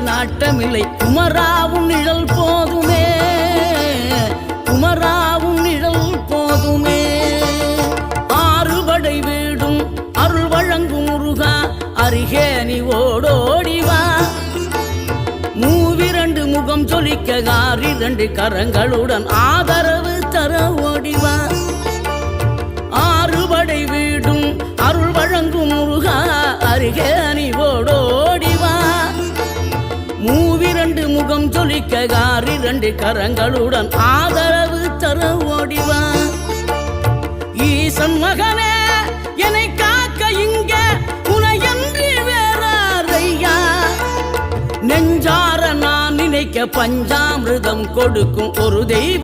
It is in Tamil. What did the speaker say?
நாட்டமில்லை. குமராவும் நிழல் போதுமே, குமராவும் நிழல் போதுமே. ஆறுபடை வீடும் அருள் வழங்கும் முருகா, அருகே நீ ஓடோடிவா. மூவிரண்டு முகம் சொலிக்க 2 கரங்களுடன் ஆதரவு தர ஓடிவா. ஆறுபடை வீடும் அருள் வழங்கும் முருகா, அருகே நீ ஓடோடிவா. மூவிரண்டு முகம் சொலிக்க 2 கரங்களுடன் ஆதரவு தர ஓடிவா. ஈசன் மகனே என்னை காக்க இங்க உனையன்றி வேறாரையா. நெஞ்சார நான் நினைக்க பஞ்சாமிர்தம் கொடுக்கும் ஒரு தெய்வம்.